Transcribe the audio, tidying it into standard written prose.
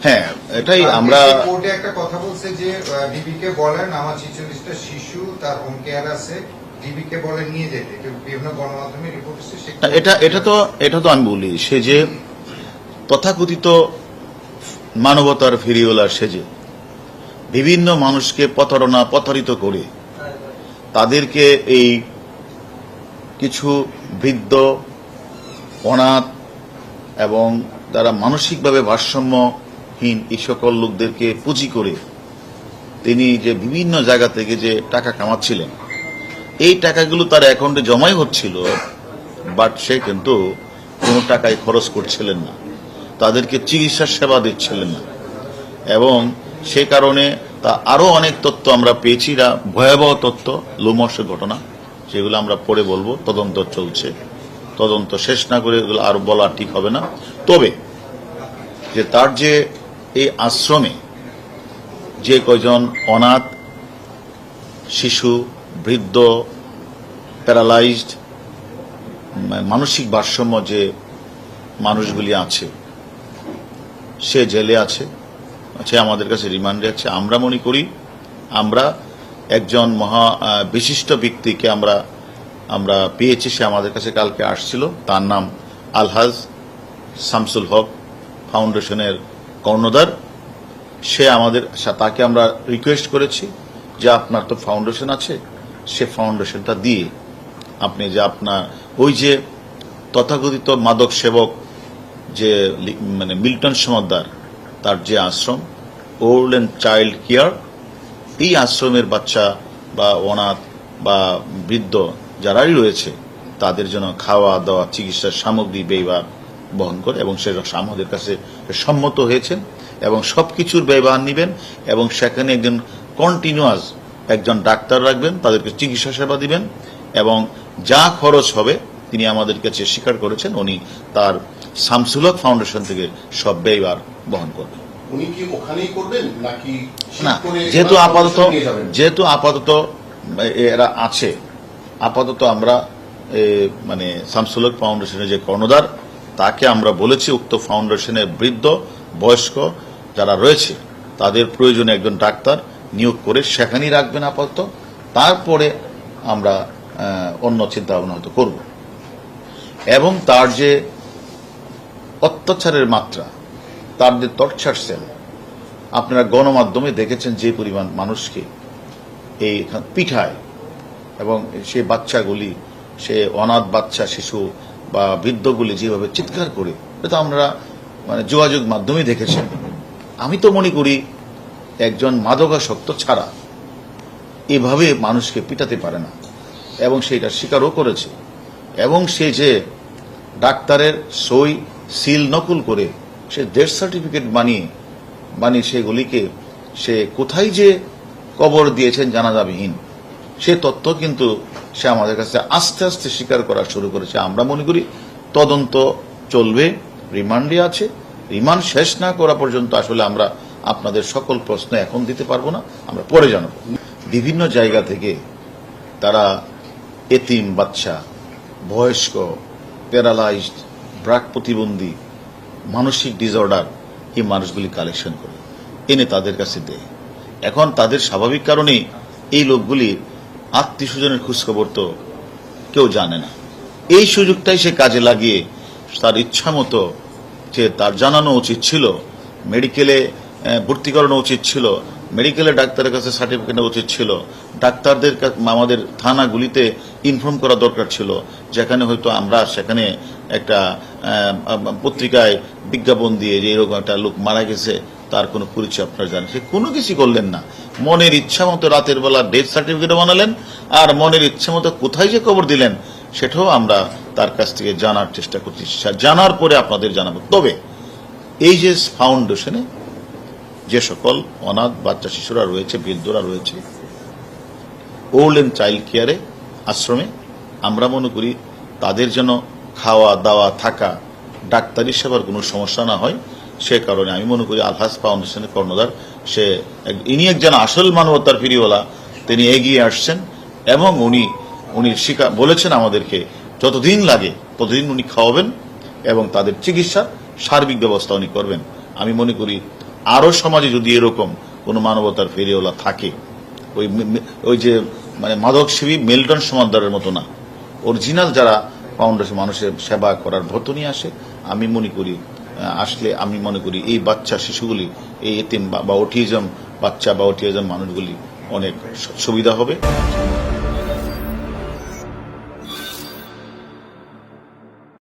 হ্যাঁ, এটাই আমরা কোর্টে একটা কথা বলছে যে ডিবিকে বলেন আমার 46টা শিশু তার হোম কেয়ার আছে, ডিবিকে বলে নিয়ে যেতে, বিভিন্ন গণমাধ্যমে রিপোর্ট এসেছে। এটা তো আমি বলি, সে যে তথাকথিত মানবতার ফেরিওয়ালার সেজে বিভিন্ন মানুষকে প্রতারিত করে তাদেরকে এই কিছু বৃদ্ধ, অনাথ এবং তারা মানসিকভাবে ভারসাম্যহীন এই সকল লোকদেরকে পুঁজি করে তিনি যে বিভিন্ন জায়গা থেকে যে টাকা কামাচ্ছিলেন, এই টাকাগুলো তার অ্যাকাউন্টে জমাই হচ্ছিল, বাট সে কিন্তু কোনো টাকায় খরচ করছিলেন না, তাদেরকে চিকিৎসার সেবা দিচ্ছিলেন না। এবং সে কারণে তা আরো অনেক তথ্য আমরা পেয়েছি, ভয়াবহ তথ্য, লোমহর্ষ ঘটনা, সেগুলো আমরা পরে বলবো। তদন্ত চলছে, তদন্ত শেষ না করে এগুলো আর বলা ঠিক হবে না। তবে যে তার যে এই আশ্রমে যে কয়জন অনাথ শিশু, বৃদ্ধ, প্যারালাইজড, মানসিক ভারসাম্য যে মানুষগুলি আছে, সে জেলে আছে, সে আমাদের কাছে রিমান্ডে আছে। আমরা মনে করি আমরা একজন বিশিষ্ট ব্যক্তিকে আমরা পেয়েছি, সে আমাদের কাছে কালকে আসছিল, তার নাম আলহাজ শামসুল হক, ফাউন্ডেশনের কর্ণধার। সে তাকে আমরা রিকোয়েস্ট করেছি যে আপনার তো ফাউন্ডেশন আছে, সে ফাউন্ডেশনটা দিয়ে আপনি যে আপনার ওই যে তথাকথিত মাদক সেবক যে মিল্টন সমাদ্দার, তার যে আশ্রম ওল্ড অ্যান্ড চাইল্ড কেয়ার, এই আশ্রমের বাচ্চা বা অনাথ বা বৃদ্ধ যারাই রয়েছে তাদের জন্য খাওয়া দাওয়া, চিকিৎসার সামগ্রী ব্যয়ভার বহন করে, এবং সে আমাদের কাছে সম্মত হয়েছেন এবং সবকিছুর ব্যয়ভার নেবেন, এবং সেখানে একজন কন্টিনিউয়াস একজন ডাক্তার রাখবেন, তাদেরকে চিকিৎসা সেবা দিবেন, এবং যা খরচ হবে তিনি আমাদের কাছে স্বীকার করেছেন উনি তার শামসুল হক ফাউন্ডেশন থেকে সব ব্যয়ভার বহন করবেন। উনি কি ওখানেই করবেন নাকি না, যেহেতু আপাতত এরা আছে, আপাতত আমরা শামসুল হক ফাউন্ডেশনের যে কর্ণধার, তাকে আমরা বলেছি উক্ত ফাউন্ডেশনের বৃদ্ধ, বয়স্ক যারা রয়েছে তাদের প্রয়োজনে একজন ডাক্তার নিয়োগ করে সেখানেই রাখবেন আপাতত। তারপরে আমরা অন্য চিন্তা ভাবনা হয়তো করব। এবং তার যে অত্যাচারের মাত্রা, তার যে টর্চার সেল, আপনারা গণমাধ্যমে দেখেছেন যে পরিমাণ মানুষকে এই পিঠায়, এবং সে বাচ্চাগুলি, সে অনাথ বাচ্চা শিশু বা বৃদ্ধগুলি যেভাবে চিৎকার করে, এটা আমরা যোগাযোগ মাধ্যমে দেখেছেন। আমি তো মনে করি একজন মাদকাসক্ত ছাড়া এভাবে মানুষকে পিটাতে পারে না, এবং সেটা স্বীকারও করেছে। এবং সে যে ডাক্তারের সই সিল নকল করে সে ডেথ সার্টিফিকেট বানিয়ে সেগুলিকে সে কোথায় যে কবর দিয়েছেন জানাজাবিহীন, সে তথ্য কিন্তু সে আমাদের কাছে আস্তে আস্তে স্বীকার করা শুরু করেছে। আমরা মনে করি তদন্ত চলবে, রিমান্ডে আছে, রিমান্ড শেষ না করা পর্যন্ত আসলে আমরা আপনাদের সকল প্রশ্ন এখন দিতে পারবো না, আমরা পরে জানাবো। বিভিন্ন জায়গা থেকে তারা এতিম বাচ্চা, বয়স্ক, প্যারালাইজড, ব্রাক প্রতিবন্ধী, মানসিক ডিসঅর্ডার, এই মানুষগুলি কালেকশন করে এনে তাদের কাছে দেয়। এখন তাদের স্বাভাবিক কারণেই এই লোকগুলি আত্মীয় স্বজনের খোঁজখবর তো কেউ জানে না। এই সুযোগটাই সে কাজে লাগিয়ে তার ইচ্ছা মতো, যে তার জানানো উচিত ছিল, মেডিকেলে ভর্তি করানো উচিত ছিল, মেডিকেলে ডাক্তারের কাছে সার্টিফিকেট নেওয়া উচিত ছিল, ডাক্তারদের আমাদের থানাগুলিতে ইনফর্ম করা দরকার ছিল, যেখানে হয়তো আমরা সেখানে একটা পত্রিকায় বিজ্ঞাপন দিয়ে যে এরকম একটা লোক মারা গেছে, তার কোনো পরিচয় আপনারা জানেন, সে কোনো কিছু করলেন না। মনের ইচ্ছা মতো রাতের বেলা ডেথ সার্টিফিকেট বানালেন, আর মনের ইচ্ছা মতো কোথায় যে কবর দিলেন সেটাও আমরা তার কাছ থেকে জানার চেষ্টা করছি, জানার পরে আপনাদের জানাবো। তবে এই যে ফাউন্ডেশনে যে সকল অনাথ বাচ্চা শিশুরা রয়েছে, বৃদ্ধরা রয়েছে, ওল্ড অ্যান্ড চাইল্ড কেয়ারে আশ্রমে, আমরা মনে করি তাদের যেন খাওয়া দাওয়া, থাকা, ডাক্তারি সেবার কোনো সমস্যা না হয়, সে কারণে আমি মনে করি আলহাজ ফাউন্ডেশনের কর্ণধার ইনি একজন আসল মানবতার ফিরিওয়ালা, তিনি এগিয়ে আসছেন, এবং উনি বলেছেন আমাদেরকে যতদিন লাগে ততদিন উনি খাওয়াবেন এবং তাদের চিকিৎসার সার্বিক ব্যবস্থা উনি করবেন। আমি মনে করি আরো সমাজে যদি এরকম কোন মানবতার ফেরিওয়ালা থাকে, ওই যে মানে মাদকসেবী মেল্টন সমাদদারের মতো না, অরিজিনাল যারা ফাউন্ডেশন মানুষের সেবা করার ব্রত নিয়ে আসে, আমি মনে করি আসলে আমি মনে করি এই বাচ্চা শিশুগুলি, এই এতিম বা অটিজম বাচ্চা বা অটিজম মানুষগুলি অনেক সুবিধা হবে।